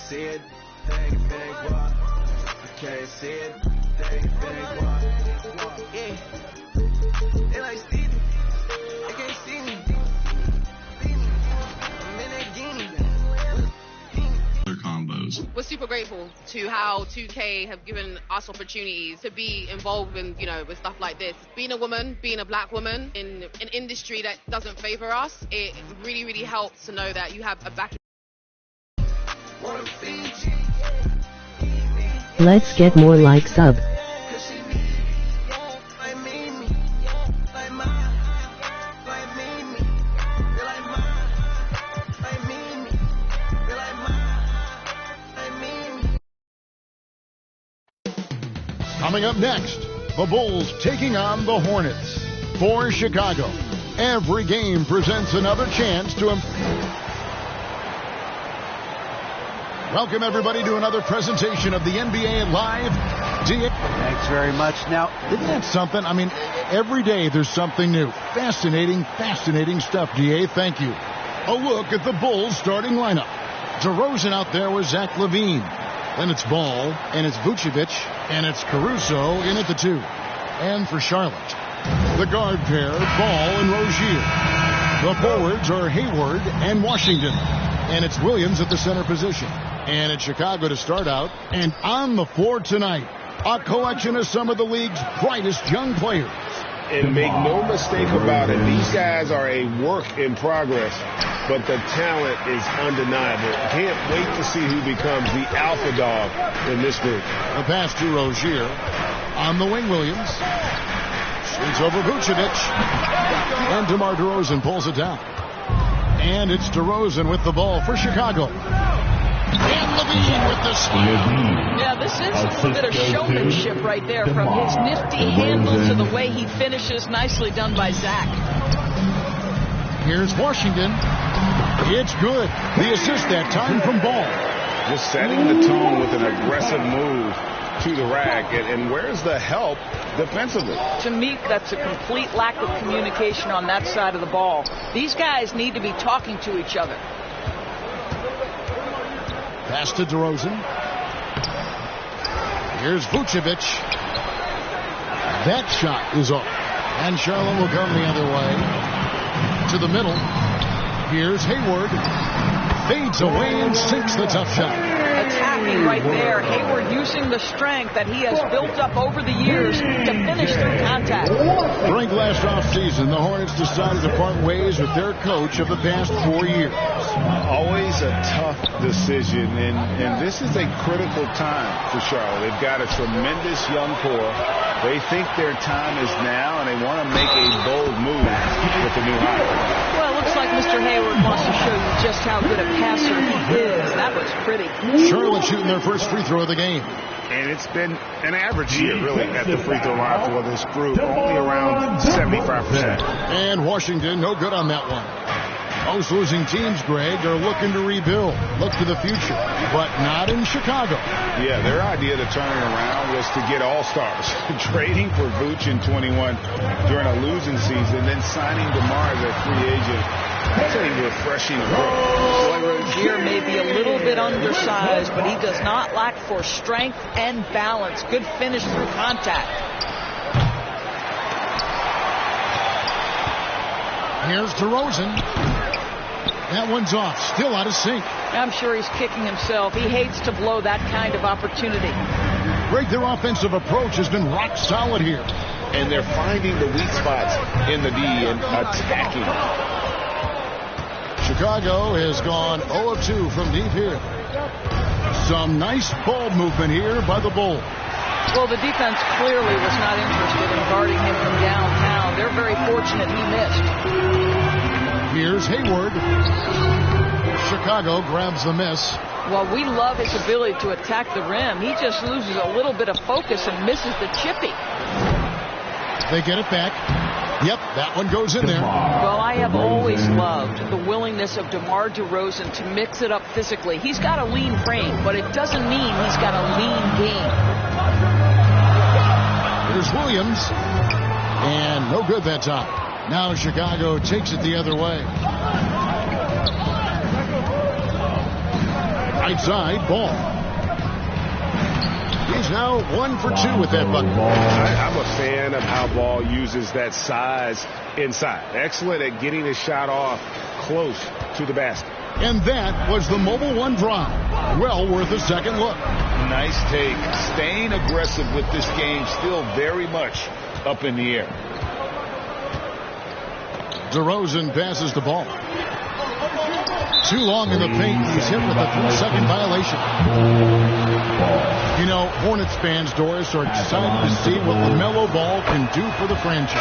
see it, bang, boy. I can't see it, bang, boy. Yeah, they like Stevie, they can't see me. I'm in that guinea. Combos. We're super grateful to how 2K have given us opportunities to be involved in, with stuff like this. Being a woman, being a black woman in an industry that doesn't favor us, it really, really helps to know that you have a back. Let's get more like sub. Coming up next, the Bulls taking on the Hornets. For Chicago, every game presents another chance to welcome everybody to another presentation of the NBA Live DA. Thanks very much. Now, Isn't that something? I mean, every day there's something new. Fascinating stuff, DA. Thank you. A look at the Bulls starting lineup. DeRozan out there with Zach LaVine. Then it's Ball, and it's Vucevic, and it's Caruso in at the 2. And for Charlotte, the guard pair, Ball and Rozier. The forwards are Hayward and Washington. And it's Williams at the center position. And it's Chicago to start out. And on the floor tonight, a collection of some of the league's brightest young players. And make no mistake about it, these guys are a work in progress, but the talent is undeniable. Can't wait to see who becomes the alpha dog in this group. A pass to Rozier. On the wing, Williams. Shoots over Vucevic. And DeMar DeRozan pulls it down. And it's DeRozan with the ball for Chicago. And LaVine with the steal. Yeah, this is a little bit of showmanship right there, from his nifty handle to the way he finishes. Nicely done by Zach. Here's Washington. It's good. The assist that time from Ball. Just setting the tone with an aggressive move to the rack. And where's the help defensively? To me, that's a complete lack of communication on that side of the ball. These guys need to be talking to each other. Pass to DeRozan. Here's Vucevic. That shot is off. And Charlotte will come the other way. To the middle. Here's Hayward. Fades away and sinks the tough shot. Attacking right there. Hayward using the strength that he has built up over the years to finish through contact. During last offseason, the Hornets decided to part ways with their coach of the past 4 years. Always a tough decision, and this is a critical time for Charlotte. They've got a tremendous young core. They think their time is now, and they want to make a bold move with the new hire. Well, it looks like Mr. Hayward wants to show you just how good a passer he is. That was pretty. Charlotte shooting their first free throw of the game. And it's been an average year, really, at the free throw line for this group. Only around 75%. And Washington, no good on that one. Most losing teams, Greg, are looking to rebuild, look to the future, but not in Chicago. Yeah, their idea to turn it around was to get all-stars. Trading for Vooch in 21 during a losing season, then signing DeMar as a free agent. That's a refreshing approach. Rozier may be a little bit undersized, but he does not lack for strength and balance. Good finish through contact. Here's DeRozan. That one's off. Still out of sync. I'm sure he's kicking himself. He hates to blow that kind of opportunity. Greg, their offensive approach has been rock solid here. And they're finding the weak spots in the D and attacking. Chicago has gone 0 of 2 from deep here. Some nice ball movement here by the Bulls. Well, the defense clearly was not interested in guarding him from downtown. They're very fortunate he missed. Here's Hayward. Chicago grabs the miss. Well, we love his ability to attack the rim. He just loses a little bit of focus and misses the chippy. They get it back. Yep, that one goes in there. Well, I have always loved the willingness of DeMar DeRozan to mix it up physically. He's got a lean frame, but it doesn't mean he's got a lean game. Here's Williams. And no good that time. Now Chicago takes it the other way. Right side, ball. He's now 1 for 2 with that bucket. I'm a fan of how Ball uses that size inside. Excellent at getting his shot off close to the basket. And that was the Mobile One drive. Well worth a second look. Nice take. Staying aggressive with this game, still very much up in the air. DeRozan passes the ball. Too long in the paint. He's hit with a 3-second violation. You know, Hornets fans, Doris, are excited to see what LaMelo Ball can do for the franchise.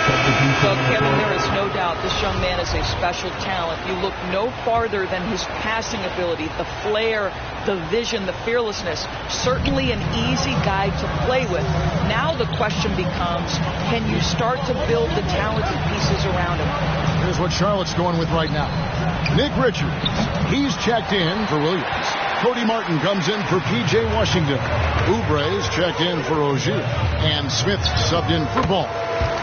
Well, Kevin, there is no doubt this young man is a special talent. You look no farther than his passing ability, the flair, the vision, the fearlessness. Certainly an easy guy to play with. Now the question becomes, can you start to build the talented pieces around him? Here's what Charlotte's going with right now. Nick Richards. He's checked in for Williams. Cody Martin comes in for P.J. Washington. Oubre's checked in for Ogier. And Smith subbed in for Ball.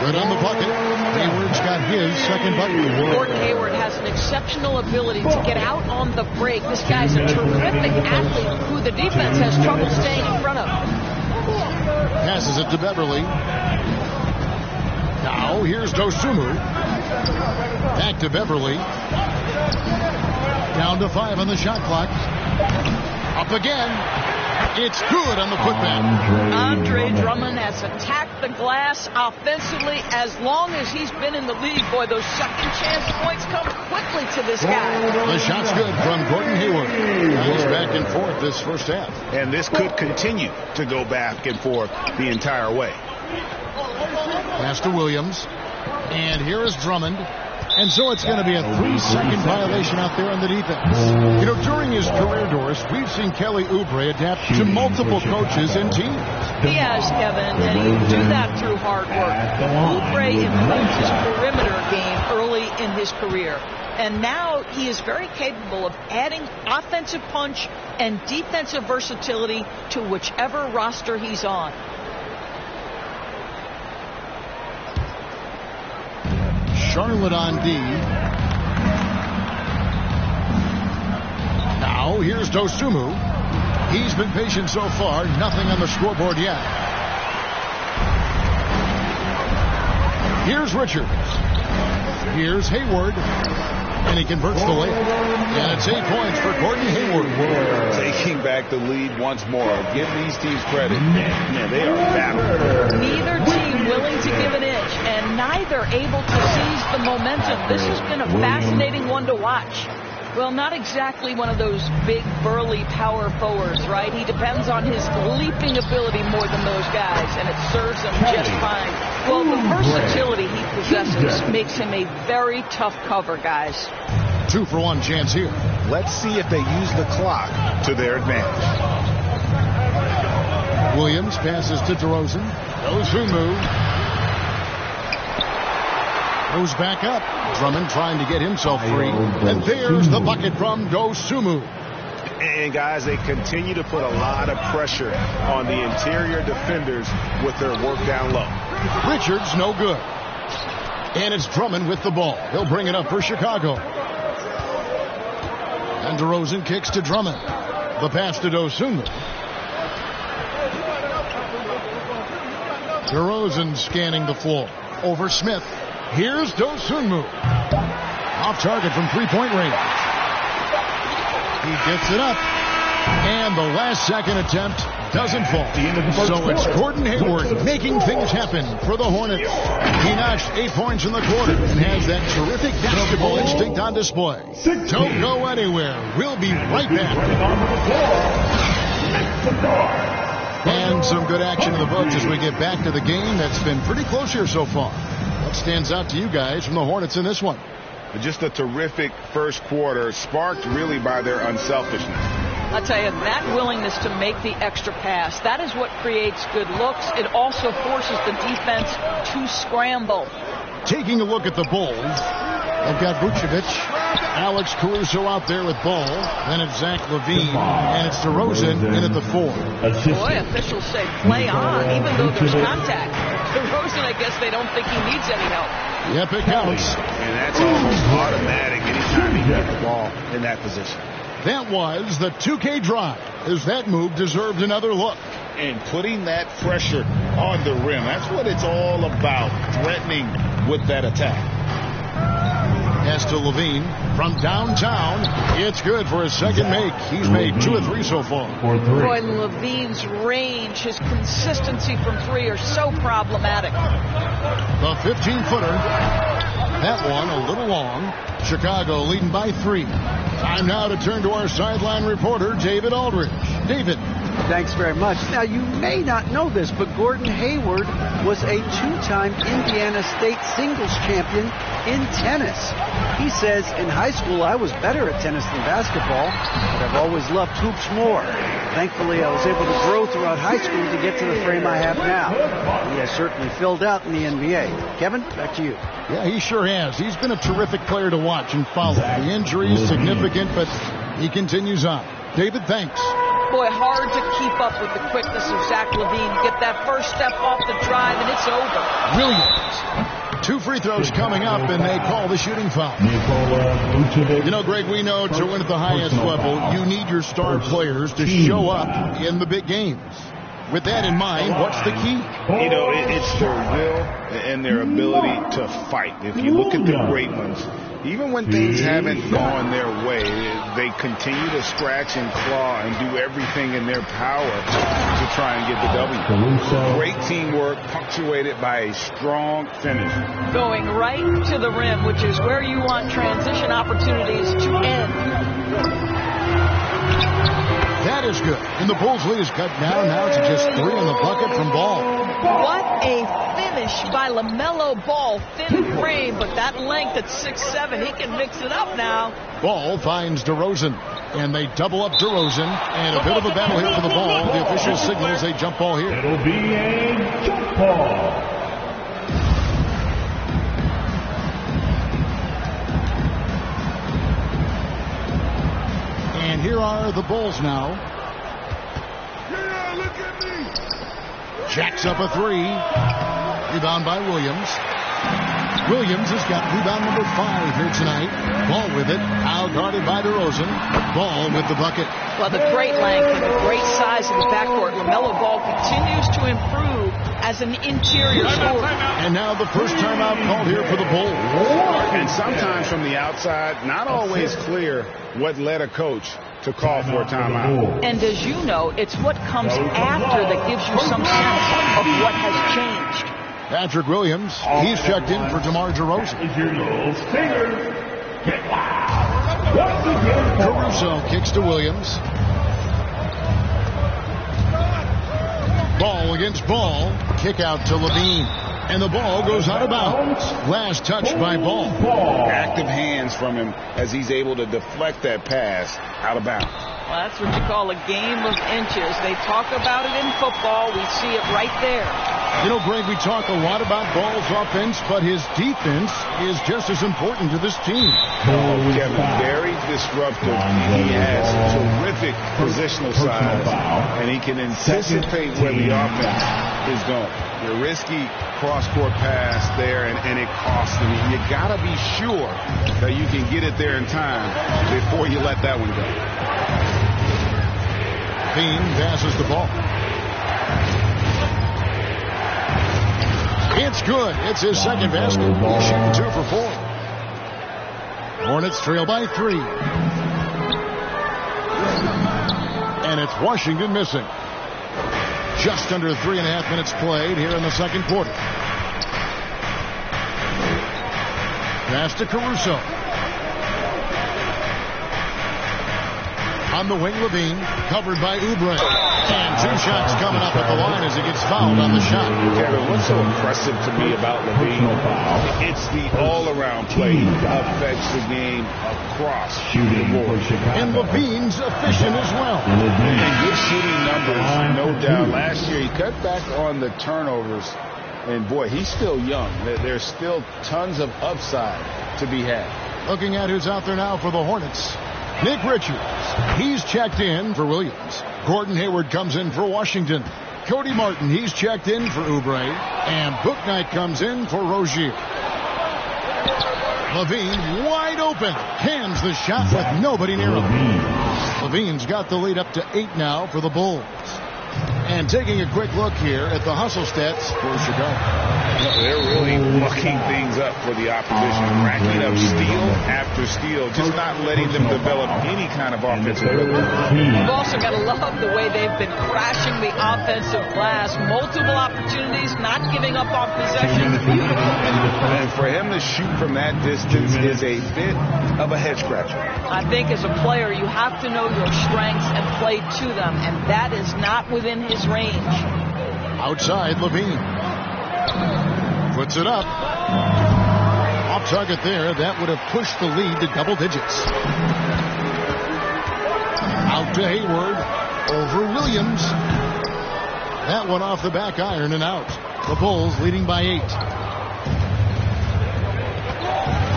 Good on the bucket. Hayward's got his second bucket. Gordon Hayward has an exceptional ability to get out on the break. This guy's a terrific athlete who the defense has trouble staying in front of. Passes it to Beverly. Now here's Dosunmu. Back to Beverly. Down to 5 on the shot clock. Up again. It's good on the putback. Andre Drummond has attacked the glass offensively as long as he's been in the league. Boy, those second chance points come quickly to this guy. The shot's good from Gordon Hayward. He's back and forth this first half. And this could continue to go back and forth the entire way. Pass to Williams. And here is Drummond. And so it's going to be a 3-second violation out there on the defense. You know, during his career, Doris, we've seen Kelly Oubre adapt to multiple coaches and teams. He has, Kevin, and he do that through hard work. Oubre improved his perimeter game early in his career. And now he is very capable of adding offensive punch and defensive versatility to whichever roster he's on. Charlotte on D. Now here's Dosunmu. He's been patient so far. Nothing on the scoreboard yet. Here's Richards. Here's Hayward. And he converts the layup. And it's 8 points for Gordon Hayward. Taking back the lead once more. Give these teams credit. Man, they are battling. Neither team willing to give an inch, and neither able to seize the momentum. This has been a fascinating one to watch. Well, not exactly one of those big, burly power forwards, right? He depends on his leaping ability more than those guys, and it serves him just fine. Well, the versatility he possesses makes him a very tough cover, guys. 2-for-1 chance here. Let's see if they use the clock to their advantage. Williams passes to DeRozan. Dosunmu goes back up. Drummond trying to get himself free. And there's the bucket from Dosunmu. And guys, they continue to put a lot of pressure on the interior defenders with their work down low. Richards no good. And it's Drummond with the ball. He'll bring it up for Chicago. And DeRozan kicks to Drummond. The pass to Dosunmu. DeRozan scanning the floor. Over Smith. Here's Dosunmu. Off target from three-point range. He gets it up. And the last second attempt doesn't fall. So it's Gordon Hayward making things happen for the Hornets. He notched 8 points in the quarter and has that terrific basketball instinct on display. Don't go anywhere. We'll be right back. And some good action in the books as we get back to the game that's been pretty close here so far. What stands out to you guys from the Hornets in this one? Just a terrific first quarter, sparked really by their unselfishness. I'll tell you, that willingness to make the extra pass, that is what creates good looks. It also forces the defense to scramble. Taking a look at the Bulls, they've got Vucevic, Alex Caruso out there with ball. Then it's Zach LaVine, and it's DeRozan in at the 4. Boy, officials say play on, even though there's contact. DeRozan, I guess they don't think he needs any help. Yep, it counts. And that's almost automatic anytime he gets the ball in that position. That was the 2K drive, as that move deserved another look. And putting that pressure on the rim. That's what it's all about, threatening with that attack. Pass to Levine from downtown. It's good for his second make. He's made 2 of 3 so far. Boy, Levine's range, his consistency from 3 are so problematic. The 15-footer. That one a little long. Chicago leading by 3. Time now to turn to our sideline reporter, David Aldridge. David. Thanks very much. Now, you may not know this, but Gordon Hayward was a 2-time Indiana State singles champion in tennis. He says, in high school, I was better at tennis than basketball, but I've always loved hoops more. Thankfully, I was able to grow throughout high school to get to the frame I have now. He has certainly filled out in the NBA. Kevin, back to you. Yeah, he sure has. He's been a terrific player to watch and follow. The injury is significant, but he continues on. David, thanks. Boy, hard to keep up with the quickness of Zach LaVine. Get that first step off the drive, and it's over. Williams. 2 free throws coming up, and they call the shooting foul. You know, Greg, we know to win at the highest level, you need your star players to show up in the big games. With that in mind, what's the key? You know, it's their will and their ability to fight. If you look at the great ones, even when things haven't gone their way, they continue to scratch and claw and do everything in their power to try and get the W. Great teamwork punctuated by a strong finish. Going right to the rim, which is where you want transition opportunities to end. That is good. And the Bulls' lead is cut down now to just 3 in the bucket from Ball. What a finish by LaMelo Ball. Thin frame, but that length at 6'7", he can mix it up now. Ball finds DeRozan, and they double up DeRozan, and a bit of a battle here for the ball. The official signals a jump ball here. It'll be a jump ball. And here are the Bulls now. Yeah, look at me. Jacks up a 3. Rebound by Williams. Williams has got rebound number 5 here tonight. Ball with it. Now guarded by DeRozan. Ball with the bucket. Well, the great length and the great size of the backcourt. LaMelo Ball continues to improve as an interior scorer. And now the first timeout called here for the Bulls. And sometimes from the outside, not always clear what led a coach to call for a timeout. And as you know, it's what comes after that gives you some sense of what has changed. Patrick Williams, he's checked in for DeMar DeRozan. Caruso kicks to Williams. Ball against Ball. Kick out to Levine. And the ball goes out of bounds. Last touch by Ball. Active hands from him as he's able to deflect that pass out of bounds. Well, that's what you call a game of inches. They talk about it in football. We see it right there. You know, Greg, we talk a lot about Ball's offense, but his defense is just as important to this team. Kevin, very disruptive. He has terrific positional size, and he can anticipate where the offense is going. The risky cross-court pass there, and it costs him. You got to be sure that you can get it there in time before you let that one go. Bean passes the ball. It's good. It's his second basket. He's shooting 2 for 4. Hornets trail by 3. And it's Washington missing. Just under 3.5 minutes played here in the second quarter. Pass to Caruso. On the wing, Levine, covered by Oubre. And 2 shots coming up at the line as he gets fouled on the shot. Kevin, what's so impressive to me about Levine? It's the all-around play. He affects the game across the board. And Levine's efficient as well. And good shooting numbers, no doubt. Last year, he cut back on the turnovers. And, boy, he's still young. There's still tons of upside to be had. Looking at who's out there now for the Hornets. Nick Richards, he's checked in for Williams. Gordon Hayward comes in for Washington. Cody Martin, he's checked in for Oubre. And Bouknight comes in for Rozier. Levine wide open. Hands the shot with nobody near him. Levine's got the lead up to 8 now for the Bulls. And taking a quick look here at the hustle stats for Chicago. They're really mucking things up for the opposition, racking up steal after steal, just not letting them develop any kind of offensive rhythm. You've also got to love the way they've been crashing the offensive glass. Multiple opportunities, not giving up on possessions. Beautiful. And for him to shoot from that distance is a bit of a head scratcher. I think as a player, you have to know your strengths and play to them, and that is not within his range. Outside, Levine. Puts it up. Off target there. That would have pushed the lead to double digits. Out to Hayward. Over Williams. That one off the back iron and out. The Bulls leading by 8.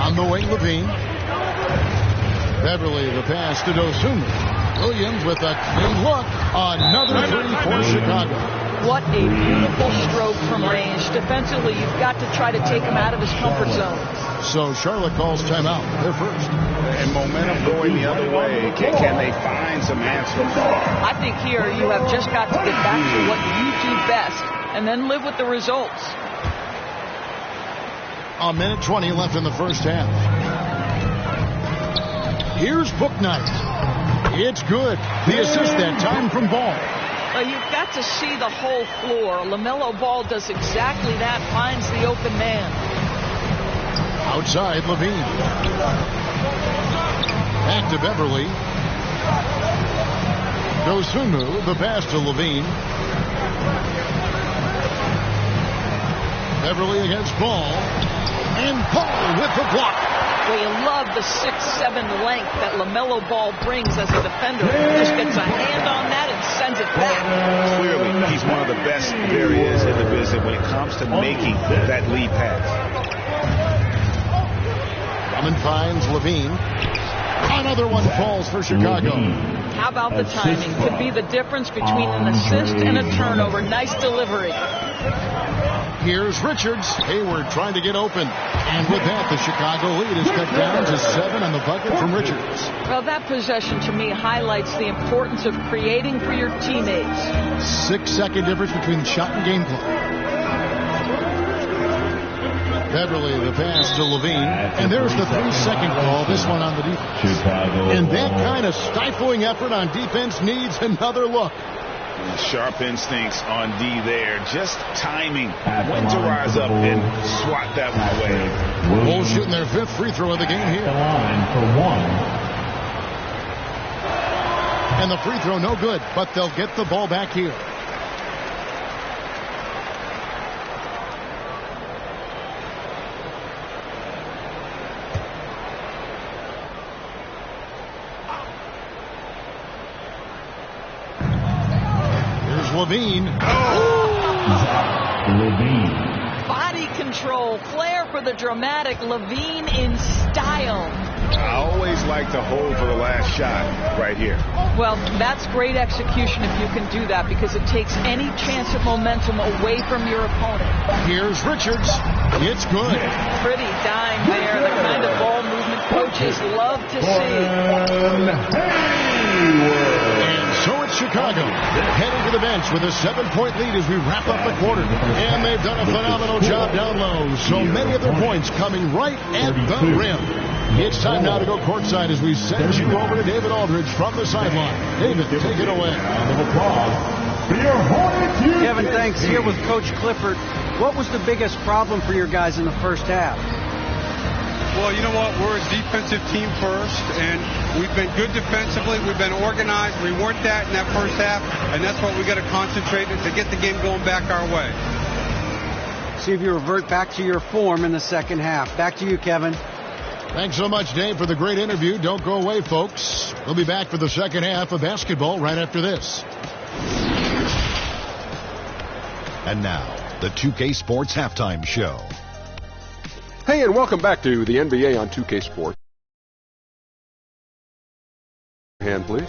On the wing, Levine. Beverly, the pass to Dosunmu. Williams with a clean look. Another 3 for Chicago. What a beautiful stroke from range. Defensively, you've got to try to take him out of his comfort zone. So Charlotte calls timeout. They're first. And momentum going the other way. Can they find some answers? I think here you have just got to get back to what you do best and then live with the results. A minute 20 left in the first half. Here's Bouknight. It's good. The assist that time from Ball. You've got to see the whole floor. LaMelo Ball does exactly that, finds the open man. Outside, Levine. Back to Beverly. Dosunmu, the pass to Levine. Beverly against Ball. And Ball with the block. Well, you love the 6'7" length that LaMelo Ball brings as a defender. He just gets a hand on that and sends it back. Clearly, he's one of the best there is in the business when it comes to making that lead pass. Drummond finds Levine. Another one falls for Chicago. How about the timing? Could be the difference between an assist and a turnover. Nice delivery. Here's Richards. Hayward trying to get open. And with that, the Chicago lead is cut down to 7 on the bucket from Richards. Well, that possession to me highlights the importance of creating for your teammates. 6-second difference between shot and game clock. Beverly, the pass to Levine. And there's the 3-second call, this one on the defense. And that kind of stifling effort on defense needs another look. Sharp instincts on D there. Just timing when to rise up and swat that one away. Bulls shooting their 5th free throw of the game here. And the free throw no good, but they'll get the ball back here. Levine. Levine. Body control, flair for the dramatic. Levine in style. I always like to hold for the last shot right here. Well, that's great execution if you can do that, because it takes any chance of momentum away from your opponent. Here's Richards. It's good. Pretty dime there. The kind of ball movement coaches love to see. And so it's Chicago heading to the bench with a 7-point lead as we wrap up the quarter. And they've done a phenomenal job down low. So many of their points coming right at the rim. It's time now to go courtside as we send you over to David Aldridge from the sideline. David, take it away. Kevin, thanks. Here with Coach Clifford. What was the biggest problem for your guys in the first half? Well, you know what? We're a defensive team first, and we've been good defensively. We've been organized. We weren't that in that first half, and that's what we got to concentrate on to get the game going back our way. See if you revert back to your form in the second half. Back to you, Kevin. Thanks so much, Dave, for the great interview. Don't go away, folks. We'll be back for the second half of basketball right after this. And now, the 2K Sports Halftime Show. Hey, and welcome back to the NBA on 2K Sports. Hand, please.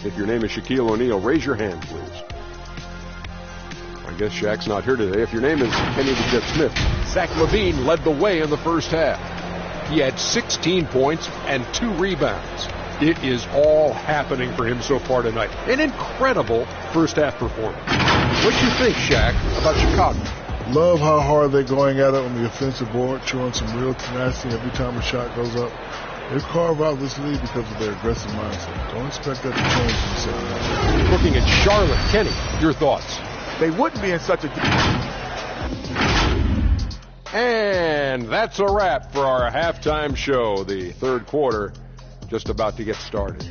If your name is Shaquille O'Neal, raise your hand, please. I guess Shaq's not here today. If your name is Kenny the Jet Smith, Zach LaVine led the way in the first half. He had 16 points and 2 rebounds. It is all happening for him so far tonight. An incredible first-half performance. What do you think, Shaq, about Chicago? Love how hard they're going at it on the offensive board, showing some real tenacity every time a shot goes up. They carve out this lead because of their aggressive mindset. Don't expect that to change in the second half. Looking at Charlotte. Kenny, your thoughts? They wouldn't be in such a... And that's a wrap for our halftime show. The third quarter just about to get started.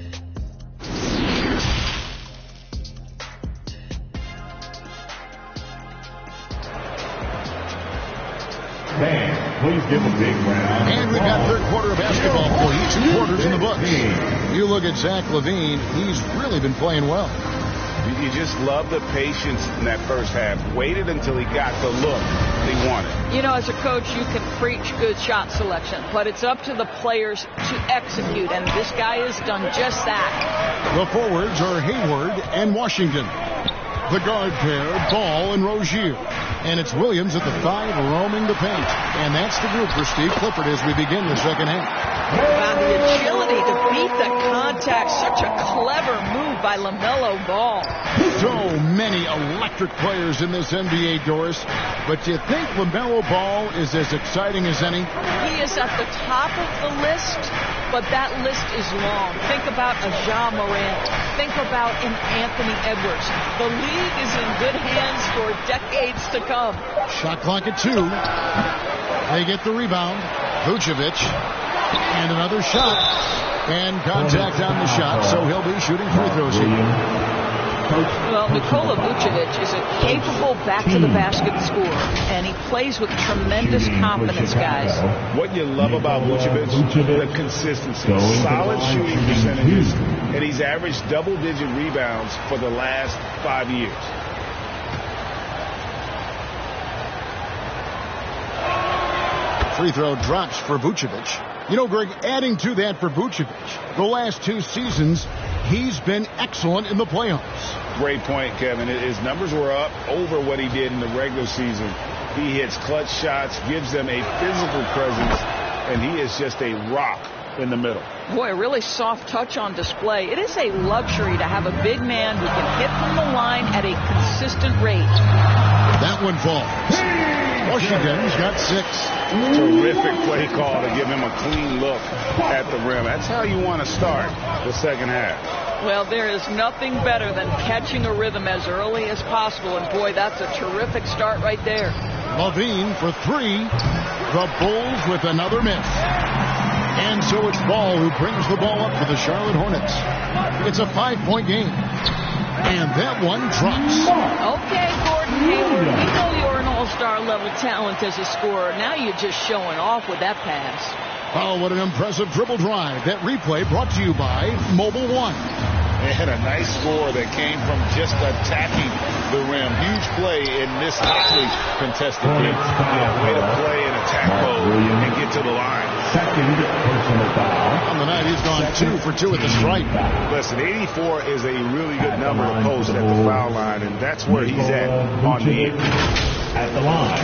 Fans, please give a big round. And we've got third quarter of basketball for you. 2 quarters in the books. You look at Zach LaVine, he's really been playing well. You just love the patience in that first half. Waited until he got the look he wanted. You know, as a coach, you can preach good shot selection, but it's up to the players to execute, and this guy has done just that. The forwards are Hayward and Washington. The guard pair, Ball and Rozier. And it's Williams at the 5 roaming the paint. And that's the group for Steve Clifford as we begin the second half. Wow, the agility to beat the contact. Such a clever move by LaMelo Ball. So many electric players in this NBA, Doris. But do you think LaMelo Ball is as exciting as any? He is at the top of the list, but that list is long. Think about a Ja Morant. Think about an Anthony Edwards. The league is in good hands for decades to come. Shot clock at 2. They get the rebound. Vucevic. And another shot. And contact on the shot, so he'll be shooting free throws here. Well, Nikola Vucevic is a capable back-to-the-basket scorer, and he plays with tremendous confidence, guys. What you love about Vucevic, the consistency. Solid shooting percentages, and he's averaged double-digit rebounds for the last 5 years. Free throw drops for Vucevic. You know, Greg, adding to that for Vucevic, the last 2 seasons, he's been excellent in the playoffs. Great point, Kevin. His numbers were up over what he did in the regular season. He hits clutch shots, gives them a physical presence, and he is just a rock in the middle. Boy, a really soft touch on display. It is a luxury to have a big man who can hit from the line at a consistent rate. That one falls. Washington's got 6. Terrific play call to give him a clean look at the rim. That's how you want to start the second half. Well, there is nothing better than catching a rhythm as early as possible, and boy, that's a terrific start right there. LaVine for 3. The Bulls with another miss. And so it's Ball who brings the ball up for the Charlotte Hornets. It's a 5-point game. And that one drops. Okay, Gordon Hayward, we know you're an all-star level talent as a scorer. Now you're just showing off with that pass. Oh, what an impressive dribble drive. That replay brought to you by Mobile One. They had a nice score that came from just attacking the rim. Huge play in this hotly contested game. Way to play in attack mode and get to the line. Second personal foul. On the night, he's gone 2 for 2 at the stripe. Listen, 84 is a really good number to post at the foul line, and that's where he's at on the end. At the line,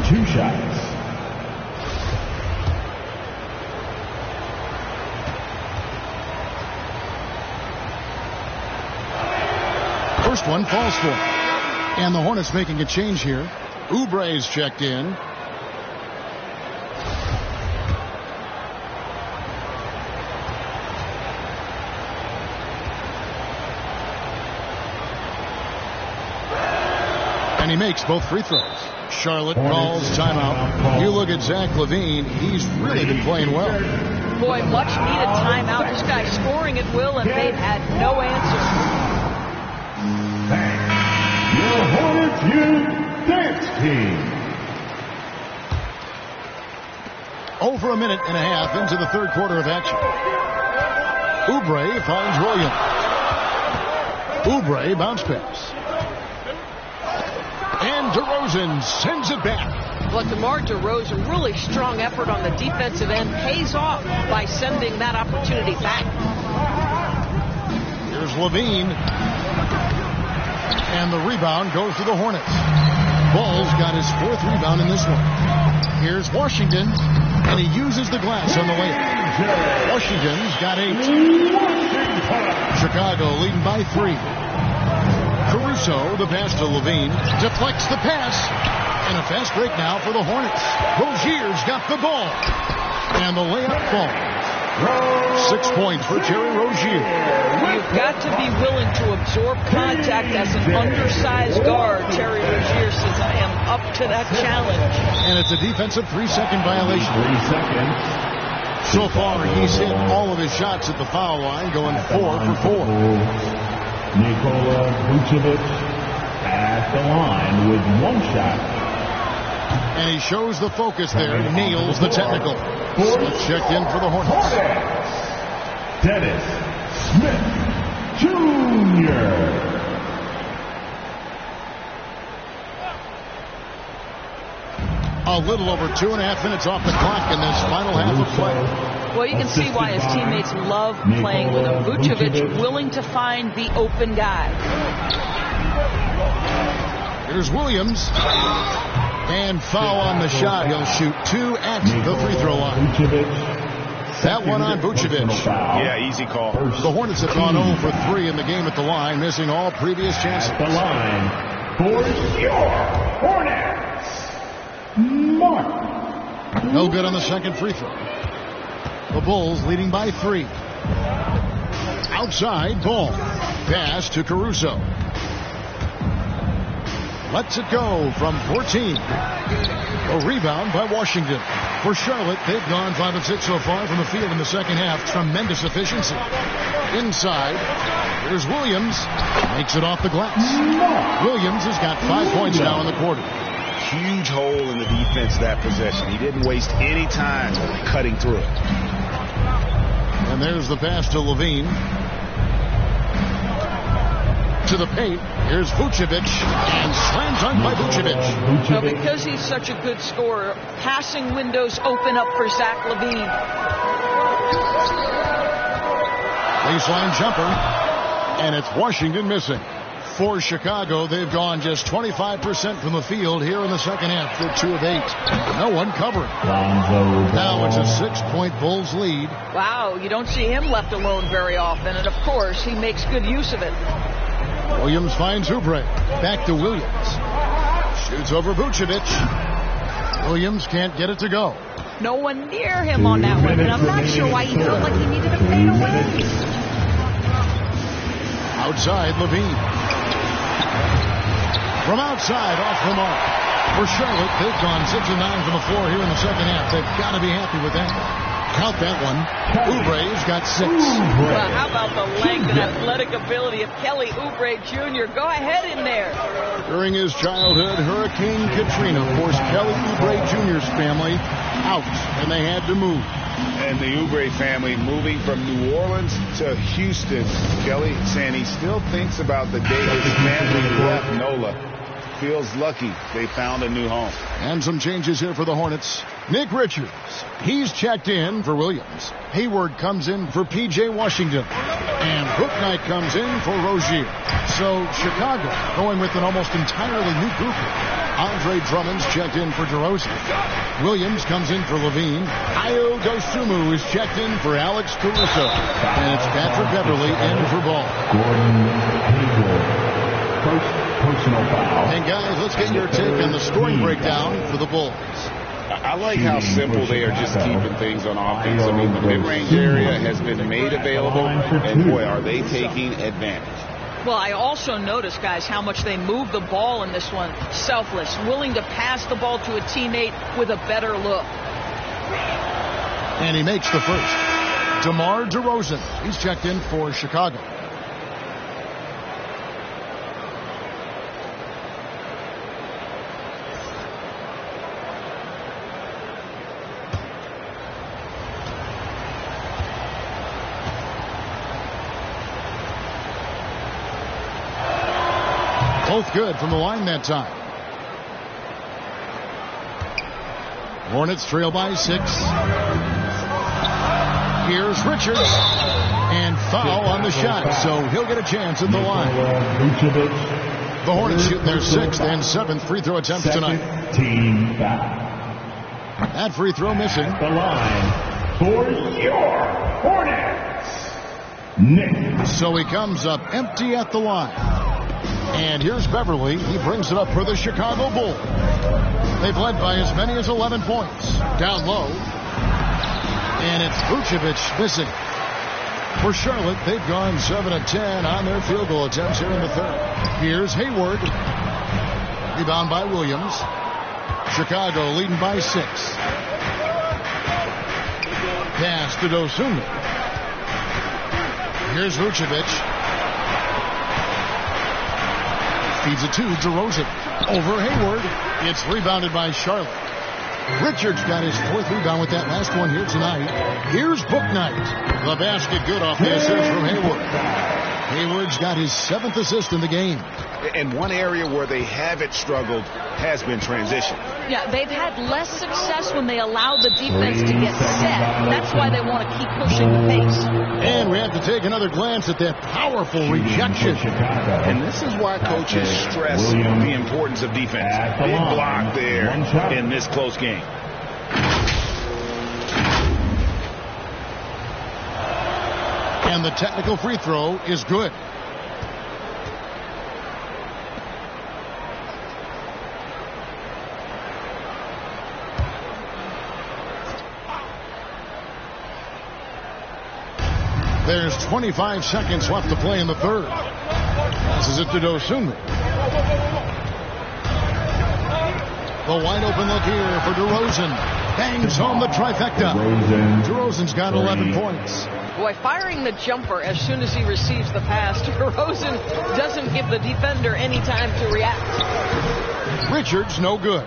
2 shots. First one falls for him. And the Hornets making a change here. Oubre's checked in. And he makes both free throws. Charlotte calls timeout. You look at Zach LaVine, he's really been playing well. Boy, much needed timeout. This guy's scoring at will, and they've had no answer. Your Hornets Youth Dance Team. Over a minute and a half into the third quarter of action. Oubre finds Williams. Oubre bounce pass. And DeRozan sends it back. Well, DeMar DeRozan, really strong effort on the defensive end, pays off by sending that opportunity back. Here's LaVine. And the rebound goes to the Hornets. Ball's got his 4th rebound in this one. Here's Washington, and he uses the glass on the layup. Washington's got 8. Chicago leading by 3. Caruso, the pass to Levine, deflects the pass, and a fast break now for the Hornets. Rozier's got the ball, and the layup falls. 6 points for Terry Rozier. You've got to be willing to absorb contact as an undersized guard. Terry Rozier says, I am up to that challenge. And it's a defensive 3-second violation. 3 seconds. So far, he's hit all of his shots at the foul line, going 4 for 4. Nikola Vucevic at the line with 1 shot. And he shows the focus there, nails the technical. Smith checked in for the Hornets. Dennis Smith Jr. A little over 2.5 minutes off the clock in this final half of play. Well, you can see why his teammates love playing with him. Vucevic willing to find the open guy. Here's Williams. And foul on the shot. He'll shoot 2 at the free throw line. That one on Vucevic. Yeah, easy call. The Hornets have gone 0 for 3 in the game at the line, missing all previous chances. At the line for your Hornets, Mark. No good on the second free throw. The Bulls leading by 3. Outside, Ball. Pass to Caruso. Lets it go from 14. A rebound by Washington. For Charlotte, they've gone 5 of 6 so far from the field in the second half. Tremendous efficiency. Inside, here's Williams. Makes it off the glass. Williams has got 5 points now in the quarter. Huge hole in the defense that possession. He didn't waste any time cutting through it. And there's the pass to Levine. To the paint. Here's Vucevic. And slam dunk by Vucevic. Well, because he's such a good scorer, passing windows open up for Zach Levine. Baseline jumper. And it's Washington missing. For Chicago, they've gone just 25% from the field here in the second half. They're 2 of 8. No one covering. Now it's a 6-point Bulls lead. Wow, you don't see him left alone very often. And, of course, he makes good use of it. Williams finds Oubre. Back to Williams. Shoots over Vucevic. Williams can't get it to go. No one near him on that one. And I'm not sure why he felt like he needed to fade away. Outside, Levine. From outside, off the mark. For Charlotte, they've gone 6 of 9 from the floor here in the second half. They've got to be happy with that. Count that one. Oubre's got 6. Well, how about the length and athletic ability of Kelly Oubre Jr.? Go ahead in there. During his childhood, Hurricane Katrina forced Kelly Oubre Jr.'s family out, and they had to move. And the Oubre family moving from New Orleans to Houston. Kelly saying he still thinks about the day his family left NOLA. Feels lucky they found a new home. And some changes here for the Hornets. Nick Richards, he's checked in for Williams. Hayward comes in for P.J. Washington. And Bouknight comes in for Rozier. So Chicago going with an almost entirely new group. Andre Drummond's checked in for DeRozan. Williams comes in for Levine. Ayo Dosunmu is checked in for Alex Caruso. And it's Patrick Beverly in for Ball. Gordon Hayward. First personal foul. And guys, let's get your take on the scoring breakdown for the Bulls. I like how simple they are just keeping things on offense. I mean, the mid-range area has been made available, and boy, are they taking advantage. Well, I also noticed, guys, how much they move the ball in this one. Selfless, willing to pass the ball to a teammate with a better look. And he makes the first. DeMar DeRozan, he's checked in for Chicago. Both good from the line that time. Hornets trail by 6. Here's Richards. And foul on the shot, so he'll get a chance at the line. The Hornets shooting their 6th and 7th free throw attempts tonight. Team foul. That free throw missing. The line for your Hornets, Nick. So he comes up empty at the line. And here's Beverly. He brings it up for the Chicago Bulls. They've led by as many as 11 points. Down low. And it's Vucevic missing. For Charlotte, they've gone 7 of 10 on their field goal attempts here in the 3rd. Here's Hayward. Rebound by Williams. Chicago leading by 6. Pass to Dosunmu. Here's Vucevic. Feeds it to DeRozan. Over Hayward. It's rebounded by Charlotte. Richards got his 4th rebound with that last one here tonight. Here's Bouknight. The basket good off the assist from Hayward. Hayward's got his 7th assist in the game. And one area where they haven't struggled has been transition. Yeah, they've had less success when they allow the defense to get set. That's why they want to keep pushing the pace. And we have to take another glance at that powerful rejection. And this is why coaches stress the importance of defense. Big block there in this close game. And the technical free throw is good. There's 25 seconds left to play in the 3rd. This is it to Dosunmu. The wide open look here for DeRozan. Bangs home the trifecta. DeRozan's got 11 points. Boy, firing the jumper as soon as he receives the pass to DeRozan doesn't give the defender any time to react. Richards, no good.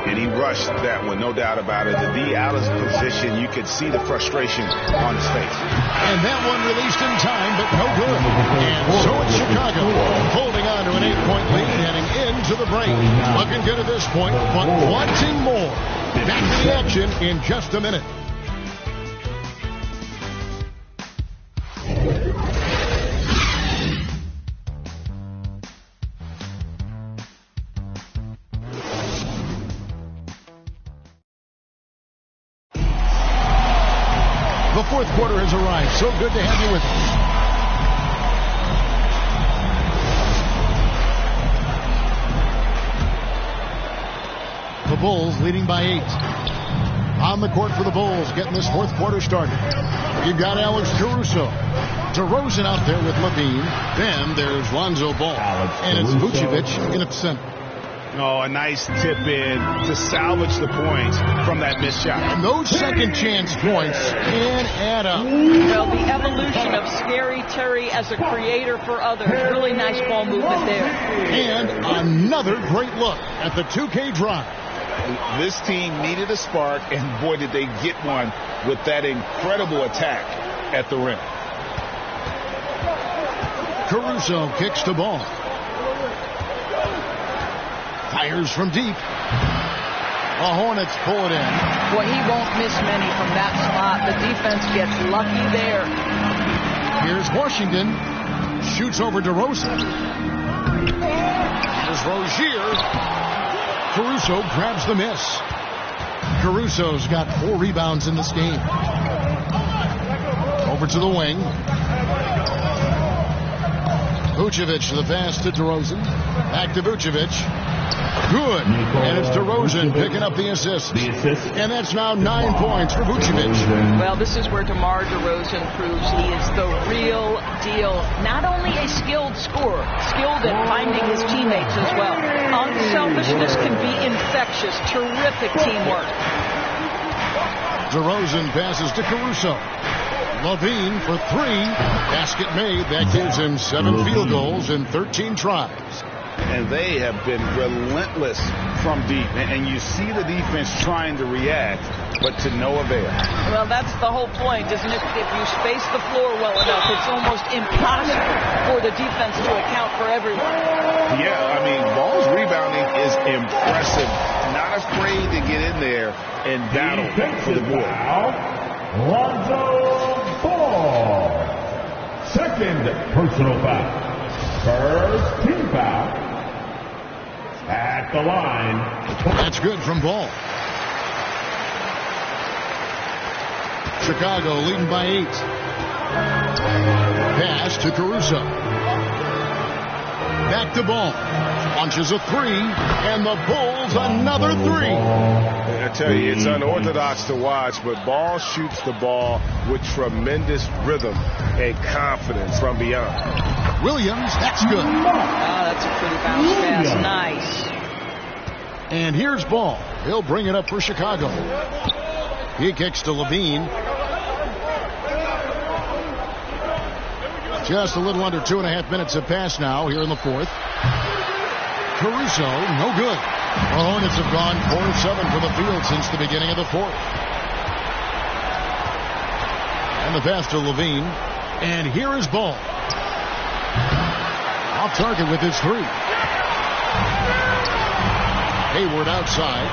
And he rushed that one, no doubt about it. To be out of position, you could see the frustration on his face. And that one released in time, but no good. And so it's Chicago holding on to an 8-point lead heading into the break. Looking good at this point, but wanting more. Back to the action in just a minute. The 4th quarter has arrived. So good to have you with us. The Bulls leading by 8. On the court for the Bulls, getting this 4th quarter started. You've got Alex Caruso. DeRozan out there with Levine. Then there's Lonzo Ball. And it's Vucevic in at the center. Oh, a nice tip in to salvage the points from that missed shot. And those second chance points can add up. Well, the evolution of Scary Terry as a creator for others. Really nice ball movement there. And another great look at the 2K drive. This team needed a spark, and boy, did they get one with that incredible attack at the rim. Caruso kicks the ball. Fires from deep. The Hornets pull it in. Well, he won't miss many from that spot. The defense gets lucky there. Here's Washington. Shoots over DeRozan. Here's Rozier. Caruso grabs the miss. Caruso's got 4 rebounds in this game. Over to the wing. Vucevic, the pass to DeRozan. Back to Vucevic. Good. And it's DeRozan picking up the assist. And that's now 9 points for Vucevic. Well, this is where DeMar DeRozan proves he is the real deal. Not only a skilled scorer, skilled at finding his teammates as well. Unselfishness can be infectious. Terrific teamwork. DeRozan passes to Caruso. Levine for 3. Basket made. That gives him 7 field goals in 13 tries. And they have been relentless from deep. And you see the defense trying to react, but to no avail. Well, that's the whole point, isn't it? If you space the floor well enough, it's almost impossible for the defense to account for everyone. Yeah, I mean, Ball's rebounding is impressive. Not afraid to get in there and battle for the board. Lonzo Ball. Second personal foul. First team foul At the line. That's good from Ball. Chicago leading by 8. Pass to Caruso. Back to Ball. Launches a 3, and the Bulls another 3. I tell you, it's unorthodox to watch, but Ball shoots the ball with tremendous rhythm and confidence from beyond. Williams, that's good. Oh, that's a pretty bounce pass. Nice. And here's Ball. He'll bring it up for Chicago. He kicks to Levine. Just a little under 2.5 minutes have passed now here in the fourth. Caruso, no good. The Hornets have gone 4 of 7 from the field since the beginning of the fourth. And the pass to Levine. And here is Ball. Off target with his 3. Hayward outside.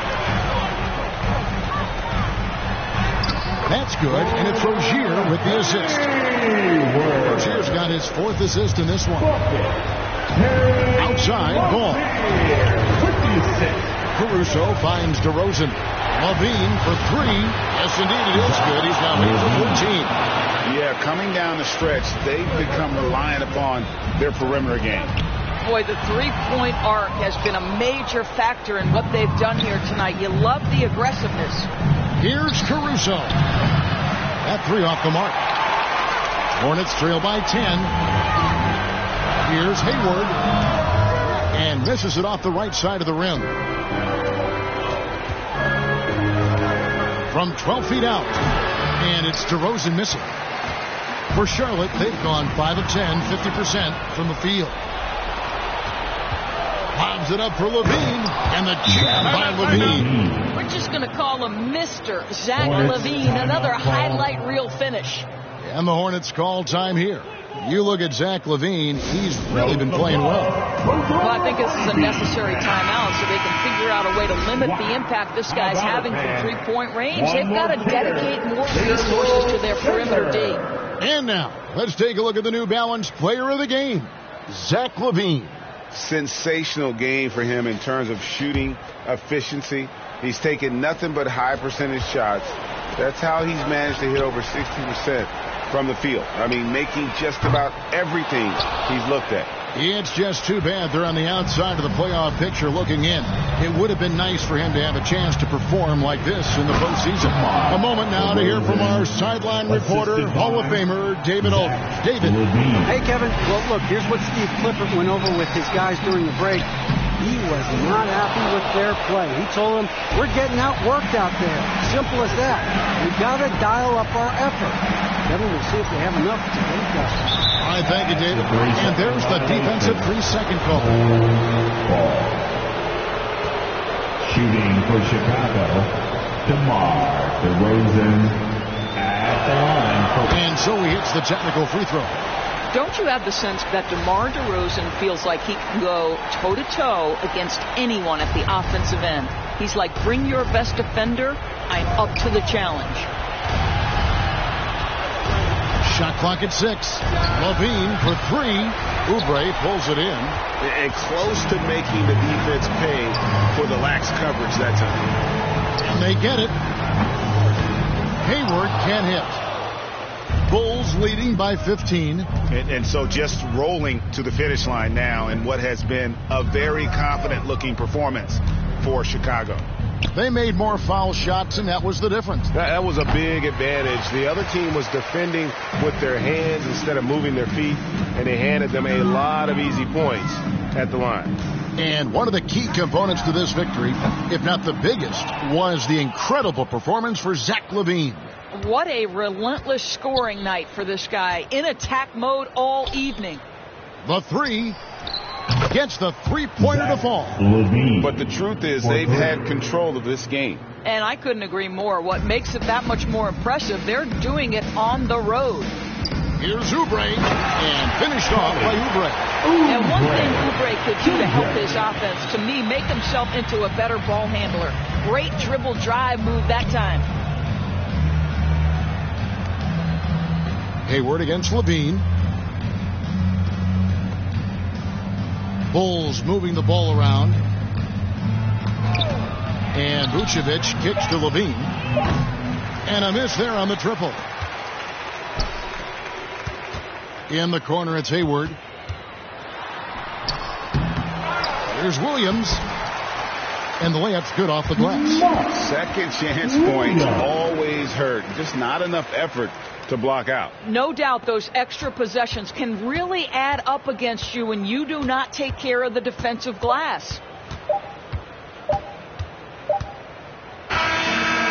That's good, and it's Rozier with the assist. Rozier's got his 4th assist in this one. Outside, Ball. Caruso finds DeRozan. Levine for 3. Yes, indeed, it is good. He's now made for 14. Yeah, coming down the stretch, they've become reliant upon their perimeter game. Boy, the three-point arc has been a major factor in what they've done here tonight. You love the aggressiveness. Here's Caruso. That 3 off the mark. Hornets trail by 10. Here's Hayward. And misses it off the right side of the rim. From 12 feet out. And it's DeRozan missing. For Charlotte, they've gone 5 of 10, 50% from the field. Lobs it up for Levine, and the jam by Levine. We're just going to call him Mr. Zach Levine, another highlight reel finish. And the Hornets call time here. You look at Zach Levine, he's really been playing well. Well, I think this is a necessary timeout so they can figure out a way to limit the impact this guy's having from three-point range. They've got to dedicate more resources to their perimeter D. And now, let's take a look at the New Balance player of the game, Zach Levine. Sensational game for him in terms of shooting efficiency. He's taken nothing but high percentage shots. That's how he's managed to hit over 60% from the field. I mean, making just about everything he's looked at. It's just too bad they're on the outside of the playoff picture looking in. It would have been nice for him to have a chance to perform like this in the postseason. A moment now to hear from our sideline reporter, Hall of Famer, David Aldridge. David. Hey, Kevin. Well, look, here's what Steve Clifford went over with his guys during the break. He was not happy with their play. He told them, we're getting outworked out there. Simple as that. We got to dial up our effort. Kevin, we'll see if they have enough to get it done. All right, thank you, David. And there's the defensive 3-second call. Shooting for Chicago, DeMar DeRozan at the line. And so he hits the technical free throw. Don't you have the sense that DeMar DeRozan feels like he can go toe-to-toe against anyone at the offensive end? He's like, bring your best defender, I'm up to the challenge. Shot clock at 6. Levine for 3. Oubre pulls it in. And close to making the defense pay for the lax coverage that time. And they get it. Hayward can't hit. Bulls leading by 15. And so just rolling to the finish line now in what has been a very confident-looking performance for Chicago. They made more foul shots, and that was the difference. That was a big advantage. The other team was defending with their hands instead of moving their feet, and they handed them a lot of easy points at the line. And one of the key components to this victory, if not the biggest, was the incredible performance for Zach Levine. What a relentless scoring night for this guy. In attack mode all evening. The 3 gets the three-pointer to fall. But the truth is they've had control of this game. And I couldn't agree more. What makes it that much more impressive, they're doing it on the road. Here's Oubre, and finished off by Oubre. And one thing Oubre could do to help his offense, to me, make himself into a better ball handler. Great dribble drive move that time. Hayward against Levine. Bulls moving the ball around. And Vucevic kicks to Levine. And a miss there on the triple. In the corner, it's Hayward. There's Williams. And the layup's good off the glass. Second chance points always hurt. Just not enough effort to block out. No doubt those extra possessions can really add up against you when you do not take care of the defensive glass.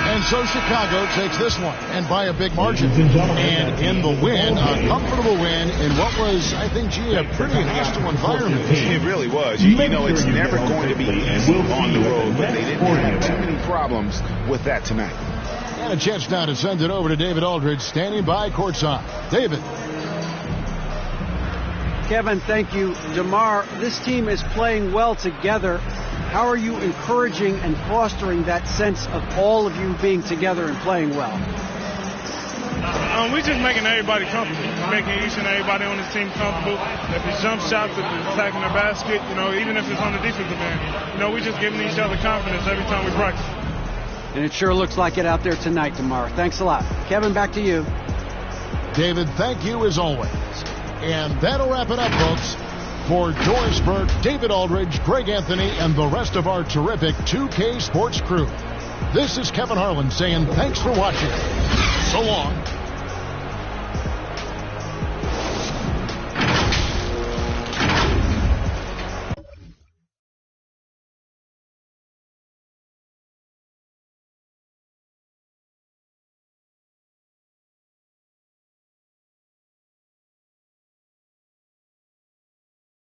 And so Chicago takes this one, and by a big margin. And in the win, a comfortable win in what was, I think, a pretty hostile environment. It really was. You know, it's never going to be easy on the road, but they didn't have too many problems with that tonight. And a chance now to send it over to David Aldridge, standing by courtside. David. Kevin, thank you. DeMar, this team is playing well together. How are you encouraging and fostering that sense of all of you being together and playing well? We're just making everybody comfortable. Making each and everybody on this team comfortable. If it's jump shots, if it's attacking the basket, even if it's on the defensive end. We're just giving each other confidence every time we practice. And it sure looks like it out there tonight, DeMar. Thanks a lot. Kevin, back to you. David, thank you as always. And that'll wrap it up, folks. For Doris Burke, David Aldridge, Greg Anthony, and the rest of our terrific 2K Sports crew, this is Kevin Harlan saying thanks for watching. So long.